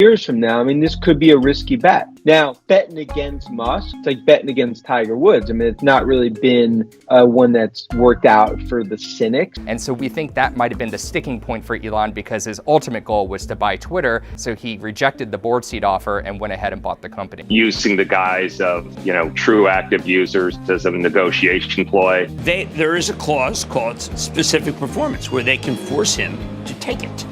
Years from now, I mean, this could be a risky bet. Now, betting against Musk, it's like betting against Tiger Woods. I mean, it's not really been one that's worked out for the cynics. And so we think that might have been the sticking point for Elon, because his ultimate goal was to buy Twitter. So he rejected the board seat offer and went ahead and bought the company. Using the guise of, true active users as a negotiation ploy. There is a clause called specific performance where they can force him to take it.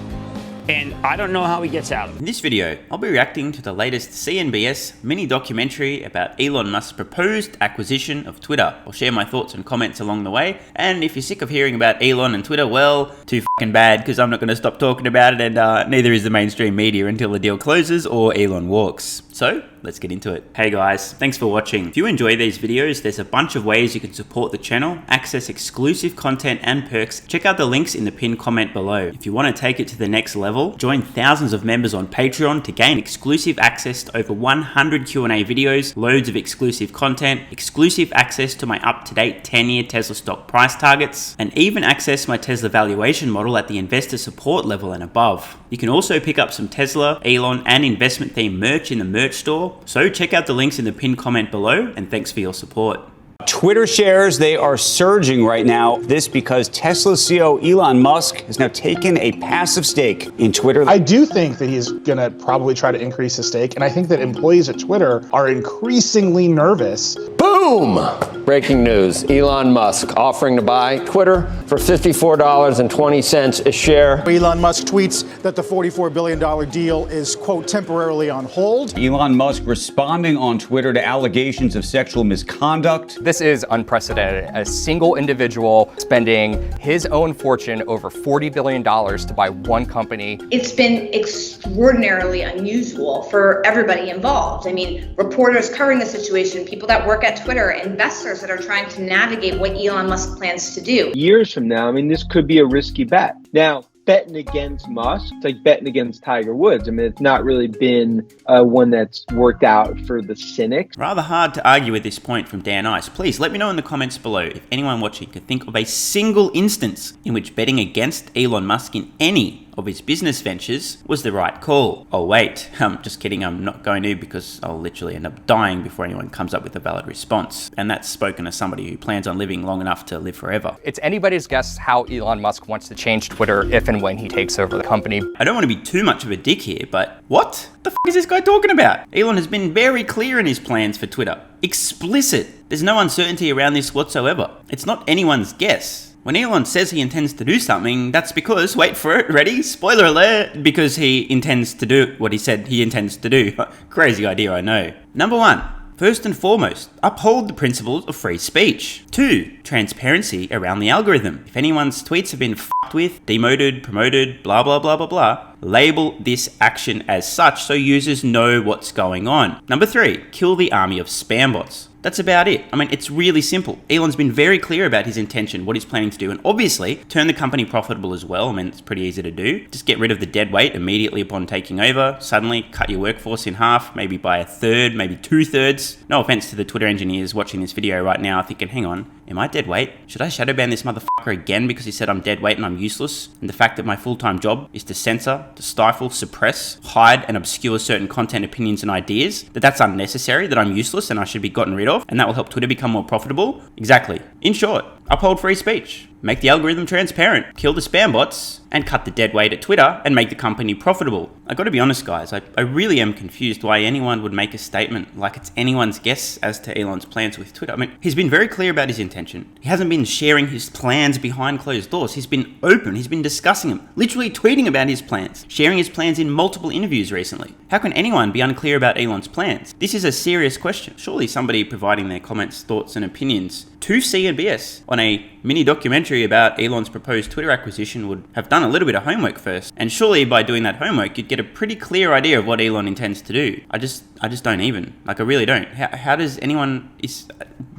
And I don't know how he gets out of it. In this video, I'll be reacting to the latest CNBS mini documentary about Elon Musk's proposed acquisition of Twitter. I'll share my thoughts and comments along the way. And if you're sick of hearing about Elon and Twitter, well, too fucking bad, because I'm not going to stop talking about it, and neither is the mainstream media until the deal closes or Elon walks. So, let's get into it. Hey guys, thanks for watching. If you enjoy these videos, there's a bunch of ways you can support the channel, access exclusive content and perks. Check out the links in the pinned comment below. If you want to take it to the next level, join thousands of members on Patreon to gain exclusive access to over 100 Q&A videos, loads of exclusive content, exclusive access to my up-to-date 10-year Tesla stock price targets, and even access my Tesla valuation model at the investor support level and above. You can also pick up some Tesla, Elon, and investment themed merch in the merch store. So check out the links in the pinned comment below, and thanks for your support. Twitter shares, they are surging right now. This because Tesla CEO Elon Musk has now taken a passive stake in Twitter. I do think that he's going to probably try to increase his stake, and I think that employees at Twitter are increasingly nervous. Boom! Breaking news. Elon Musk offering to buy Twitter for $54.20 a share. Elon Musk tweets that the $44 billion deal is, quote, temporarily on hold. Elon Musk responding on Twitter to allegations of sexual misconduct. This is unprecedented. A single individual spending his own fortune, over $40 billion, to buy one company. It's been extraordinarily unusual for everybody involved. I mean, reporters covering the situation, people that work at Twitter, investors that are trying to navigate what Elon Musk plans to do. Years from now, I mean, this could be a risky bet. Now, betting against Musk, it's like betting against Tiger Woods. I mean, it's not really been one that's worked out for the cynics. Rather hard to argue with this point from Dan Ice. Please let me know in the comments below if anyone watching could think of a single instance in which betting against Elon Musk in any of his business ventures was the right call. Oh wait, just kidding, I'm not going to, because I'll literally end up dying before anyone comes up with a valid response. And that's spoken as somebody who plans on living long enough to live forever. It's anybody's guess how Elon Musk wants to change Twitter if and when he takes over the company. I don't want to be too much of a dick here, but what the f is this guy talking about? Elon has been very clear in his plans for Twitter. Explicit. There's no uncertainty around this whatsoever. It's not anyone's guess. When Elon says he intends to do something, that's because, wait for it, ready? Spoiler alert, because he intends to do what he said he intends to do. Crazy idea, I know. Number one, first and foremost, uphold the principles of free speech. 2, transparency around the algorithm. If anyone's tweets have been fucked with, demoted, promoted, blah, blah, blah, blah, blah, label this action as such so users know what's going on. Number 3, kill the army of spam bots. That's about it. I mean, it's really simple. Elon's been very clear about his intention, what he's planning to do, and obviously turn the company profitable as well. I mean, it's pretty easy to do. Just get rid of the dead weight immediately upon taking over. Suddenly cut your workforce in half, maybe by a third, maybe 2/3. No offense to the Twitter engineers watching this video right now thinking, hang on, am I dead weight? Should I shadow ban this motherfucker again because he said I'm dead weight and I'm useless? And the fact that my full-time job is to censor, to stifle, suppress, hide, and obscure certain content, opinions, and ideas, that's unnecessary, that I'm useless and I should be gotten rid of, and that will help Twitter become more profitable? Exactly. In short, uphold free speech. Make the algorithm transparent, kill the spam bots, and cut the dead weight at Twitter and make the company profitable. I gotta be honest guys, I really am confused why anyone would make a statement like it's anyone's guess as to Elon's plans with Twitter. I mean, he's been very clear about his intention. He hasn't been sharing his plans behind closed doors. He's been open, he's been discussing them, literally tweeting about his plans, sharing his plans in multiple interviews recently. How can anyone be unclear about Elon's plans? This is a serious question. Surely somebody providing their comments, thoughts, and opinions to CNBS on a mini documentary about Elon's proposed Twitter acquisition would have done a little bit of homework first. And surely by doing that homework, you'd get a pretty clear idea of what Elon intends to do. I just don't even. Like, I really don't. How does anyone...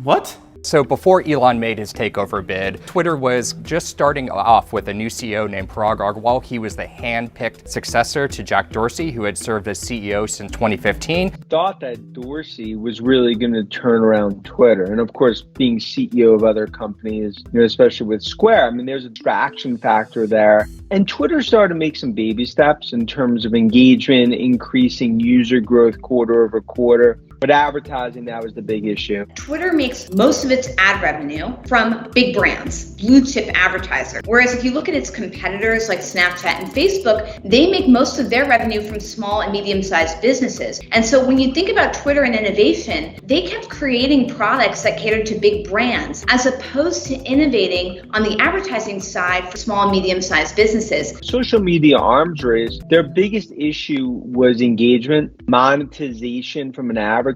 what? So before Elon made his takeover bid, Twitter was just starting off with a new CEO named Parag Agrawal. He was the hand-picked successor to Jack Dorsey, who had served as CEO since 2015. Thought that Dorsey was really going to turn around Twitter. And of course, being CEO of other companies, especially with Square, I mean, there's a distraction factor there. And Twitter started to make some baby steps in terms of engagement, increasing user growth quarter over quarter. But advertising, that was the big issue. Twitter makes most of its ad revenue from big brands, blue chip advertisers. Whereas if you look at its competitors like Snapchat and Facebook, they make most of their revenue from small and medium-sized businesses. And so when you think about Twitter and innovation, they kept creating products that catered to big brands, as opposed to innovating on the advertising side for small and medium-sized businesses. Social media arms race, their biggest issue was engagement, monetization from an advertising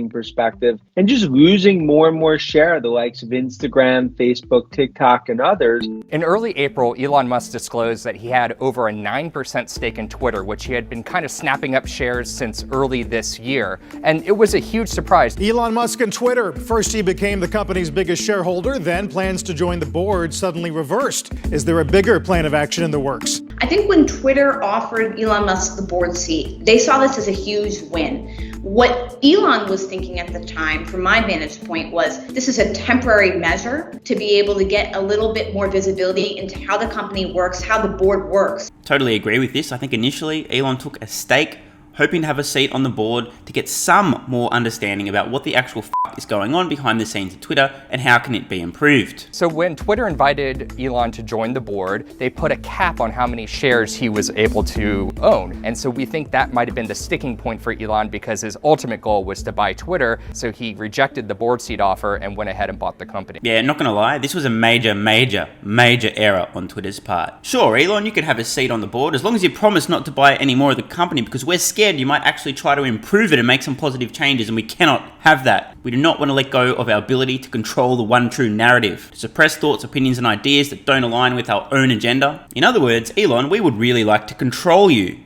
perspective, and just losing more and more share of the likes of Instagram, Facebook, TikTok, and others. In early April, Elon Musk disclosed that he had over a 9% stake in Twitter, which he had been kind of snapping up shares since early this year. And it was a huge surprise. Elon Musk and Twitter. First, he became the company's biggest shareholder, then plans to join the board suddenly reversed. Is there a bigger plan of action in the works? I think when Twitter offered Elon Musk the board seat, they saw this as a huge win. What Elon was thinking at the time, from my vantage point, was this is a temporary measure to be able to get a little bit more visibility into how the company works, how the board works. Totally agree with this. I think initially Elon took a stake, hoping to have a seat on the board to get some more understanding about what the actual is going on behind the scenes of Twitter and how can it be improved. So when Twitter invited Elon to join the board, they put a cap on how many shares he was able to own. And so we think that might have been the sticking point for Elon, because his ultimate goal was to buy Twitter. So he rejected the board seat offer and went ahead and bought the company. Yeah, not gonna lie, this was a major error on Twitter's part. Sure, Elon, you could have a seat on the board as long as you promise not to buy any more of the company, because we're scared you might actually try to improve it and make some positive changes, and we cannot have that. We do not want to let go of our ability to control the one true narrative, to suppress thoughts, opinions, and ideas that don't align with our own agenda. In other words, Elon, we would really like to control you.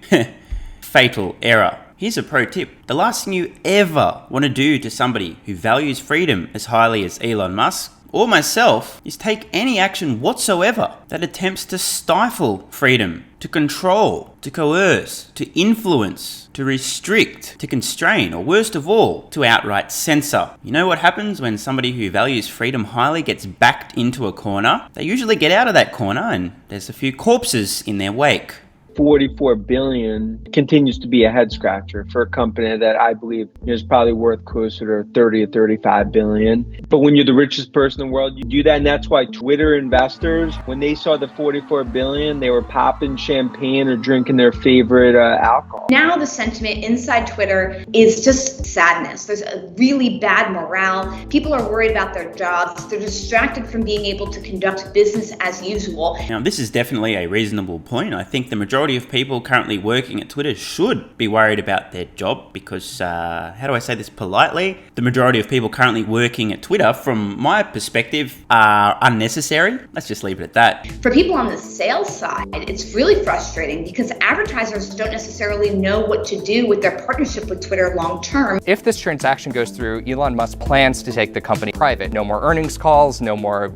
Fatal error. Here's a pro tip. The last thing you ever want to do to somebody who values freedom as highly as Elon Musk or myself is take any action whatsoever that attempts to stifle freedom, to control, to coerce, to influence, to restrict, to constrain, or worst of all, to outright censor. You know what happens when somebody who values freedom highly gets backed into a corner? They usually get out of that corner and there's a few corpses in their wake. 44 billion continues to be a head scratcher for a company that I believe is probably worth closer to 30 or 35 billion. But when you're the richest person in the world, you do that. And that's why Twitter investors, when they saw the 44 billion, they were popping champagne or drinking their favorite alcohol. Now the sentiment inside Twitter is just sadness. There's a really bad morale. People are worried about their jobs. They're distracted from being able to conduct business as usual. Now, this is definitely a reasonable point. I think the majority of people currently working at Twitter should be worried about their job because, how do I say this politely? The majority of people currently working at Twitter, from my perspective, are unnecessary. Let's just leave it at that. For people on the sales side, it's really frustrating because advertisers don't necessarily know what to do with their partnership with Twitter long term. If this transaction goes through, Elon Musk plans to take the company private. No more earnings calls, no more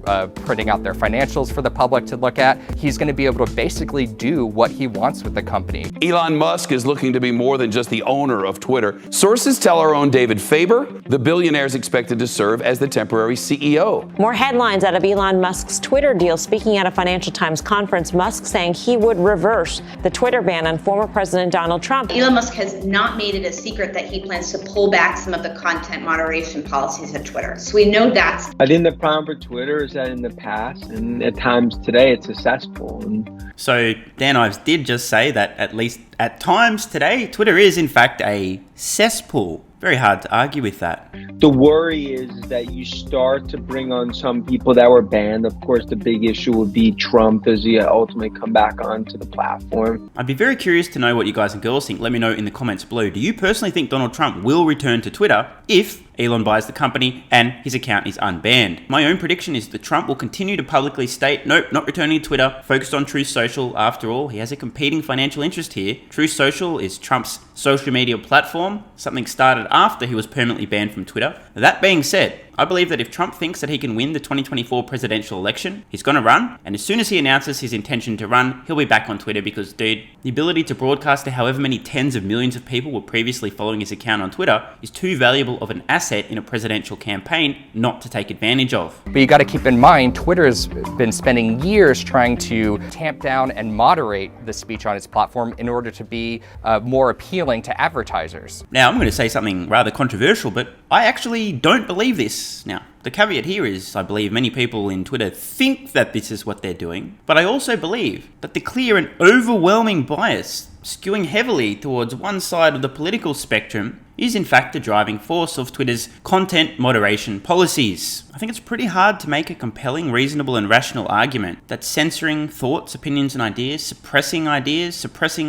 printing out their financials for the public to look at. He's going to be able to basically do what he wants with the company. Elon Musk is looking to be more than just the owner of Twitter. Sources tell our own David Faber the billionaire is expected to serve as the temporary CEO. More headlines out of Elon Musk's Twitter deal. Speaking at a Financial Times conference, Musk saying he would reverse the Twitter ban on former President Donald Trump. Elon Musk has not made it a secret that he plans to pull back some of the content moderation policies at Twitter. So we know that. I think the problem for Twitter is that in the past and at times today, it's a cesspool. So Dan Ives did just say that at least at times today, Twitter is in fact a cesspool. Very hard to argue with that. The worry is that you start to bring on some people that were banned. Of course, the big issue would be Trump as he ultimately come back onto the platform. I'd be very curious to know what you guys and girls think. Let me know in the comments below. Do you personally think Donald Trump will return to Twitter if Elon buys the company and his account is unbanned? My own prediction is that Trump will continue to publicly state, nope, not returning to Twitter, focused on Truth Social. After all, he has a competing financial interest here. Truth Social is Trump's social media platform, something started after he was permanently banned from Twitter. That being said, I believe that if Trump thinks that he can win the 2024 presidential election, he's going to run, and as soon as he announces his intention to run, he'll be back on Twitter because, dude, the ability to broadcast to however many tens of millions of people were previously following his account on Twitter is too valuable of an asset in a presidential campaign not to take advantage of. But you got to keep in mind, Twitter has been spending years trying to tamp down and moderate the speech on its platform in order to be more appealing to advertisers. Now, I'm going to say something rather controversial, but I actually don't believe this. Now, the caveat here is I believe many people in Twitter think that this is what they're doing, but I also believe that the clear and overwhelming bias skewing heavily towards one side of the political spectrum is in fact the driving force of Twitter's content moderation policies. I think it's pretty hard to make a compelling, reasonable and rational argument that censoring thoughts, opinions and ideas, suppressing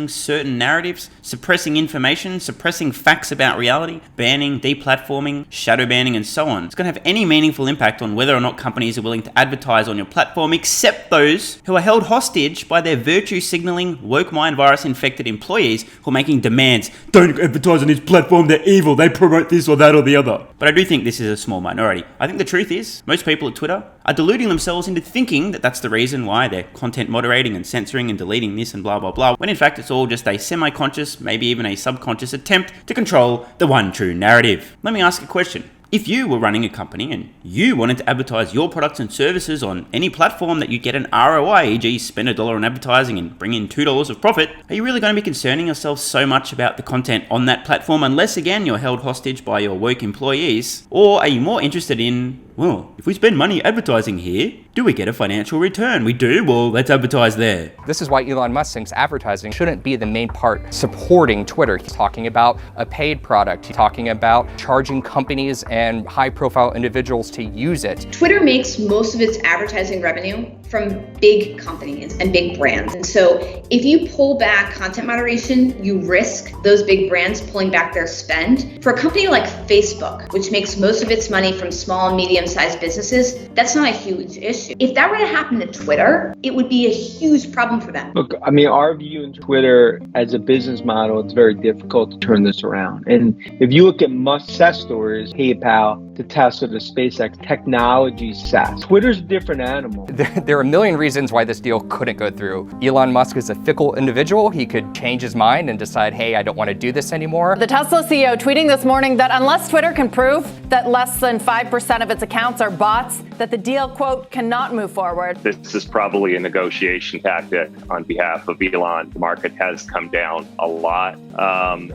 certain narratives, suppressing information, suppressing facts about reality, banning, deplatforming, shadow banning and so on, is going to have any meaningful impact on whether or not companies are willing to advertise on your platform, except those who are held hostage by their virtue signaling, woke mind virus infected employees who are making demands. Don't advertise on this platform, they're evil, they promote this or that or the other. But I do think this is a small minority. I think the truth is, most people at Twitter are deluding themselves into thinking that that's the reason why they're content moderating and censoring and deleting this and blah blah blah, when in fact it's all just a semi-conscious, maybe even a subconscious attempt to control the one true narrative. Let me ask a question. If you were running a company and you wanted to advertise your products and services on any platform that you get an ROI, e.g. spend $1 on advertising and bring in $2 of profit, are you really going to be concerning yourself so much about the content on that platform unless again you're held hostage by your woke employees? Or are you more interested in, well, if we spend money advertising here, do we get a financial return? We do? Well, let's advertise there. This is why Elon Musk thinks advertising shouldn't be the main part supporting Twitter. He's talking about a paid product. He's talking about charging companies and high-profile individuals to use it. Twitter makes most of its advertising revenue from big companies and big brands. And so if you pull back content moderation, you risk those big brands pulling back their spend. For a company like Facebook, which makes most of its money from small and medium-sized businesses, that's not a huge issue. If that were to happen to Twitter, it would be a huge problem for them. Look, I mean, our view in Twitter as a business model, it's very difficult to turn this around. And if you look at Musk's success stories, PayPal to Tesla to SpaceX, technology SaaS, Twitter's a different animal. There are a million reasons why this deal couldn't go through. Elon Musk is a fickle individual. He could change his mind and decide, hey, I don't want to do this anymore. The Tesla CEO tweeting this morning that unless Twitter can prove that less than 5% of its accounts are bots, that the deal, quote, cannot move forward. This is probably a negotiation tactic on behalf of Elon. The market has come down a lot.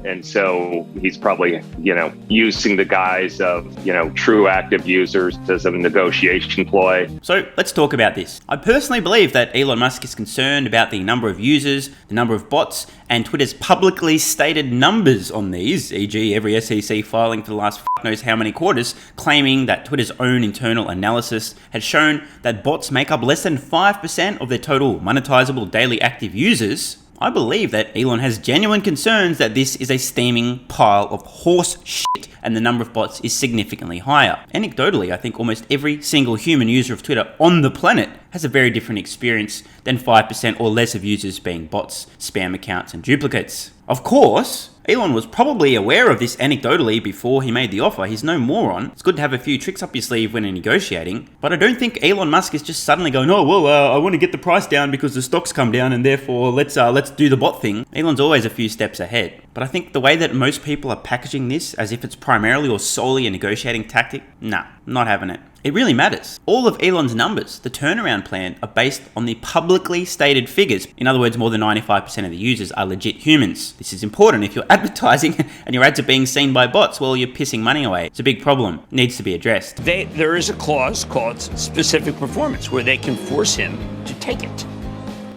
And so he's probably, using the guise of, true active users as a negotiation ploy. So let's talk about this. I personally believe that Elon Musk is concerned about the number of users, the number of bots, and Twitter's publicly stated numbers on these, e.g. every SEC filing for the last knows how many quarters, claiming that Twitter's own internal analysis had shown that bots make up less than 5% of their total monetizable daily active users. I believe that Elon has genuine concerns that this is a steaming pile of horse shit and the number of bots is significantly higher. Anecdotally, I think almost every single human user of Twitter on the planet has a very different experience than 5% or less of users being bots, spam accounts and duplicates. Of course, Elon was probably aware of this anecdotally before he made the offer. He's no moron. It's good to have a few tricks up your sleeve when negotiating, but I don't think Elon Musk is just suddenly going, I want to get the price down because the stocks come down and therefore let's do the bot thing. Elon's always a few steps ahead. But I think the way that most people are packaging this as if it's primarily or solely a negotiating tactic, nah, not having it. It really matters. All of Elon's numbers, the turnaround plan, are based on the publicly stated figures. In other words, more than 95% of the users are legit humans. This is important. If you're advertising and your ads are being seen by bots, well, you're pissing money away. It's a big problem. It needs to be addressed. There is a clause called specific performance where they can force him to take it.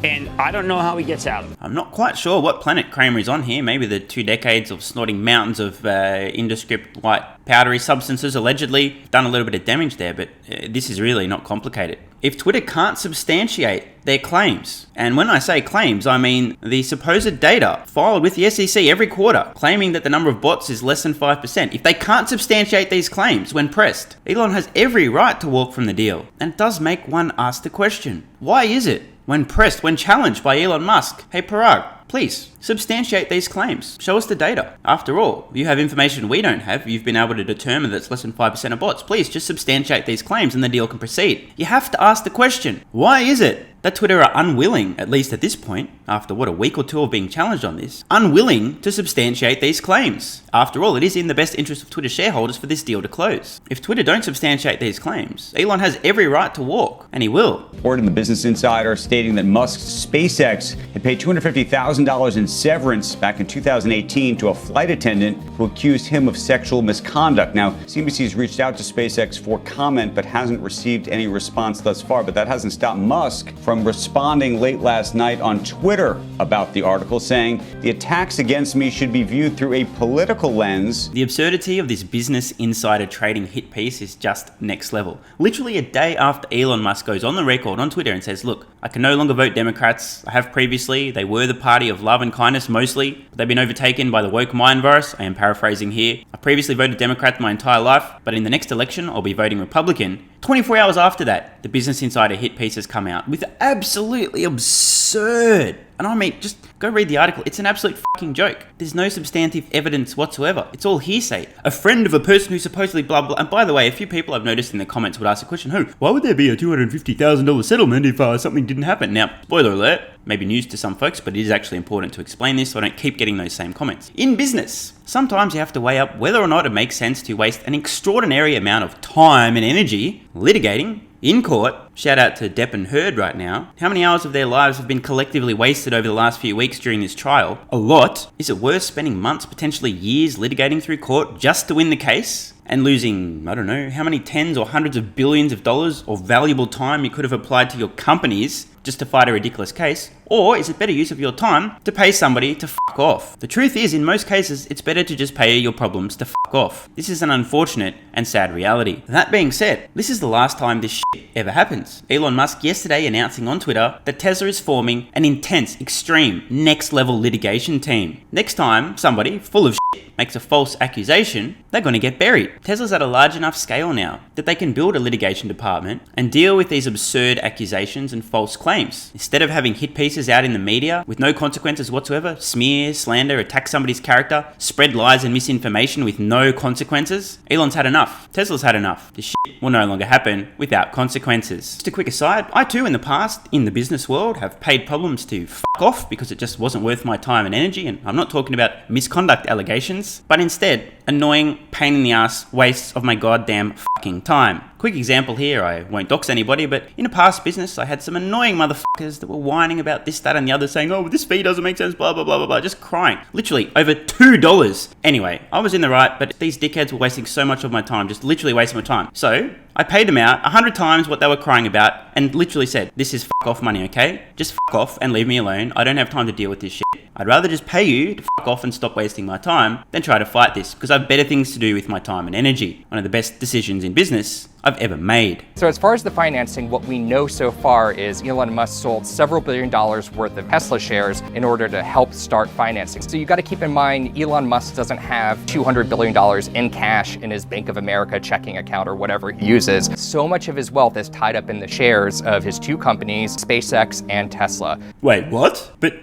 And I don't know how he gets out of it. I'm not quite sure what planet Kramer is on here. Maybe the 2 decades of snorting mountains of indescript white powdery substances allegedly done a little bit of damage there, but this is really not complicated. If Twitter can't substantiate their claims, and when I say claims, I mean the supposed data filed with the SEC every quarter, claiming that the number of bots is less than 5%, if they can't substantiate these claims when pressed, Elon has every right to walk from the deal. And it does make one ask the question, why is it? When pressed, when challenged by Elon Musk, hey Parag, Please, substantiate these claims. Show us the data. After all, you have information we don't have. You've been able to determine that it's less than 5% of bots. Please, just substantiate these claims and the deal can proceed. You have to ask the question, why is it that Twitter are unwilling, at least at this point, after what, a week or two of being challenged on this, unwilling to substantiate these claims? After all, it is in the best interest of Twitter shareholders for this deal to close. If Twitter don't substantiate these claims, Elon has every right to walk, and he will. Report in the Business Insider stating that Musk's SpaceX had paid $250,000 in severance back in 2018 to a flight attendant who accused him of sexual misconduct. Now, CNBC's reached out to SpaceX for comment, but hasn't received any response thus far. But that hasn't stopped Musk from responding late last night on Twitter about the article, saying the attacks against me should be viewed through a political lens. The absurdity of this Business Insider trading hit piece is just next level. Literally a day after Elon Musk goes on the record on Twitter and says, look, I can no longer vote Democrats. I have previously. They were the party of love and kindness mostly, but they've been overtaken by the woke mind virus. I am paraphrasing here. I previously voted Democrat my entire life, but in the next election, I'll be voting Republican. 24 hours after that, the Business Insider hit piece has come out with absolutely absurd. And I mean, just go read the article. It's an absolute fucking joke. There's no substantive evidence whatsoever. It's all hearsay. A friend of a person who supposedly blah, blah. And by the way, a few people I've noticed in the comments would ask the question, why would there be a $250,000 settlement if something didn't happen? Now, spoiler alert, maybe news to some folks, but it is actually important to explain this so I don't keep getting those same comments. In business, sometimes you have to weigh up whether or not it makes sense to waste an extraordinary amount of time and energy litigating in court. Shout out to Depp and Heard right now. How many hours of their lives have been collectively wasted over the last few weeks during this trial? A lot. Is it worth spending months, potentially years litigating through court just to win the case? And losing, I don't know, how many tens or hundreds of billions of dollars of valuable time you could have applied to your companies just to fight a ridiculous case? Or is it better use of your time to pay somebody to fuck off? The truth is, in most cases, it's better to just pay your problems to fuck off. This is an unfortunate and sad reality. That being said, this is the last time this shit ever happens. Elon Musk yesterday announcing on Twitter that Tesla is forming an intense, extreme, next-level litigation team. Next time somebody full of shit makes a false accusation, they're going to get buried. Tesla's at a large enough scale now that they can build a litigation department and deal with these absurd accusations and false claims. Instead of having hit pieces out in the media with no consequences whatsoever, smear, slander, attack somebody's character, spread lies and misinformation with no consequences, Elon's had enough. Tesla's had enough. This shit will no longer happen without consequences. Just a quick aside, I too in the past, in the business world, have paid problems to fuck off because it just wasn't worth my time and energy, and I'm not talking about misconduct allegations, but instead annoying, pain in the ass wastes of my goddamn fucking time. Quick example here, I won't dox anybody, but in a past business I had some annoying motherfuckers that were whining about this, that and the other, saying, oh, this fee doesn't make sense, blah, blah, blah, blah, blah, just crying. Literally over $2. Anyway, I was in the right, but these dickheads were wasting so much of my time, just literally wasting my time. So I paid them out 100 times what they were crying about and literally said, this is fuck off money, okay? Just fuck off and leave me alone. I don't have time to deal with this shit. I'd rather just pay you to fuck off and stop wasting my time than try to fight this, because I have better things to do with my time and energy. One of the best decisions in business I've ever made. So as far as the financing, what we know so far is Elon Musk sold several $1 billion worth of Tesla shares in order to help start financing. So you got to keep in mind, Elon Musk doesn't have $200 billion in cash in his Bank of America checking account or whatever he uses. So much of his wealth is tied up in the shares of his two companies, SpaceX and Tesla. Wait, what? But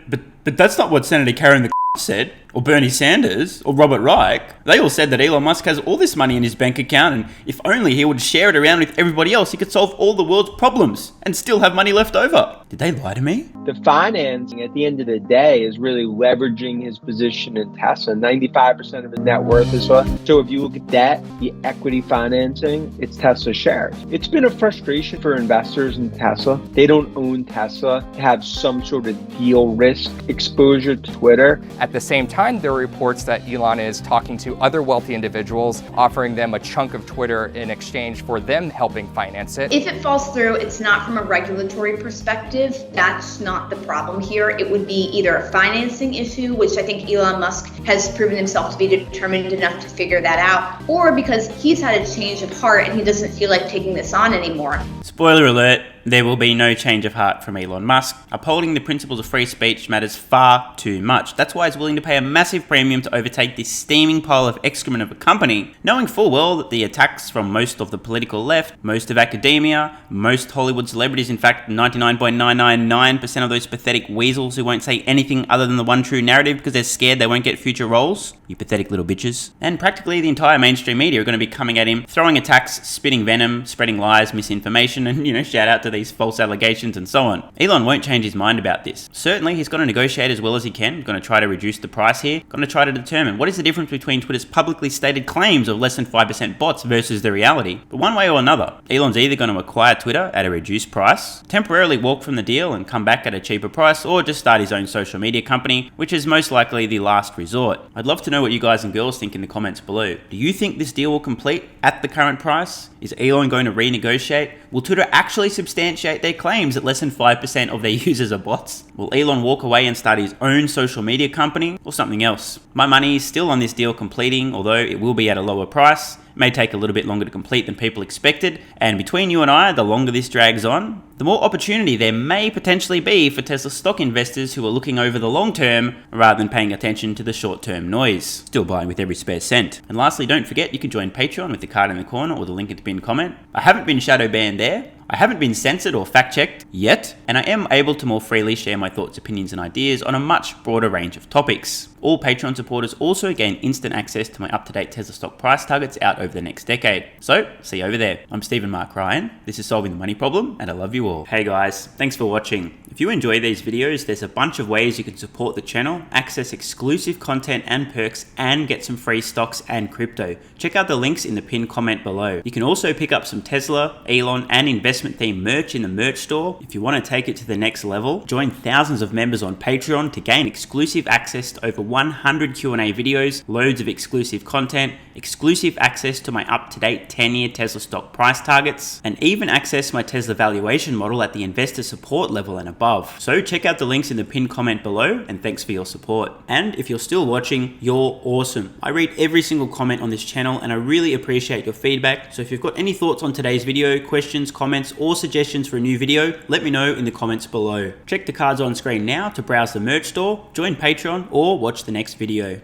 that's not what Senator Karen said, or Bernie Sanders, or Robert Reich. They all said that Elon Musk has all this money in his bank account, and if only he would share it around with everybody else, he could solve all the world's problems and still have money left over. Did they lie to me? The financing at the end of the day is really leveraging his position in Tesla. 95% of his net worth is so if you look at that, the equity financing, it's Tesla shares. It's been a frustration for investors in Tesla. They don't own Tesla to have some sort of deal risk exposure to Twitter. At the same time, there are reports that Elon is talking to other wealthy individuals, offering them a chunk of Twitter in exchange for them helping finance it. If it falls through, it's not from a regulatory perspective. That's not the problem here. It would be either a financing issue, which I think Elon Musk has proven himself to be determined enough to figure that out, or because he's had a change of heart and he doesn't feel like taking this on anymore. Spoiler alert, there will be no change of heart from Elon Musk. Upholding the principles of free speech matters far too much. That's why he's willing to pay a massive premium to overtake this steaming pile of excrement of a company, knowing full well that the attacks from most of the political left, most of academia, most Hollywood celebrities, in fact 99.999% of those pathetic weasels who won't say anything other than the one true narrative because they're scared they won't get future roles, you pathetic little bitches. And practically the entire mainstream media are going to be coming at him, throwing attacks, spitting venom, spreading lies, misinformation, and shout out to these false allegations and so on. Elon won't change his mind about this. Certainly he's going to negotiate as well as he can, going to try to reduce the price here, going to try to determine what is the difference between Twitter's publicly stated claims of less than 5% bots versus the reality. But one way or another, Elon's either going to acquire Twitter at a reduced price, temporarily walk from the deal and come back at a cheaper price, or just start his own social media company, which is most likely the last resort. I'd love to know what you guys and girls think in the comments below. Do you think this deal will complete at the current price? Is Elon going to renegotiate? Will Twitter actually substantiate their claims that less than 5% of their users are bots? Will Elon walk away and start his own social media company, or something else? My money is still on this deal completing, although it will be at a lower price. It may take a little bit longer to complete than people expected, and between you and I, the longer this drags on, the more opportunity there may potentially be for Tesla stock investors who are looking over the long term rather than paying attention to the short term noise. Still buying with every spare cent. And lastly, don't forget you can join Patreon with the card in the corner or the link in the pinned comment. I haven't been shadow banned there. I haven't been censored or fact-checked yet, and I am able to more freely share my thoughts, opinions, and ideas on a much broader range of topics. All Patreon supporters also gain instant access to my up-to-date Tesla stock price targets out over the next decade. So, see you over there. I'm Stephen Mark Ryan, this is Solving the Money Problem, and I love you all. Hey guys, thanks for watching. If you enjoy these videos, there's a bunch of ways you can support the channel, access exclusive content and perks, and get some free stocks and crypto. Check out the links in the pinned comment below. You can also pick up some Tesla, Elon, and investment themed merch in the merch store. If you want to take it to the next level, join thousands of members on Patreon to gain exclusive access to over 100 Q&A videos, loads of exclusive content, exclusive access to my up-to-date 10-year Tesla stock price targets, and even access my Tesla valuation model at the investor support level and above. So check out the links in the pinned comment below, and thanks for your support. And if you're still watching, you're awesome. I read every single comment on this channel and I really appreciate your feedback. So if you've got any thoughts on today's video, questions, comments, or suggestions for a new video, let me know in the comments below. Check the cards on screen now to browse the merch store, join Patreon, or watch the next video.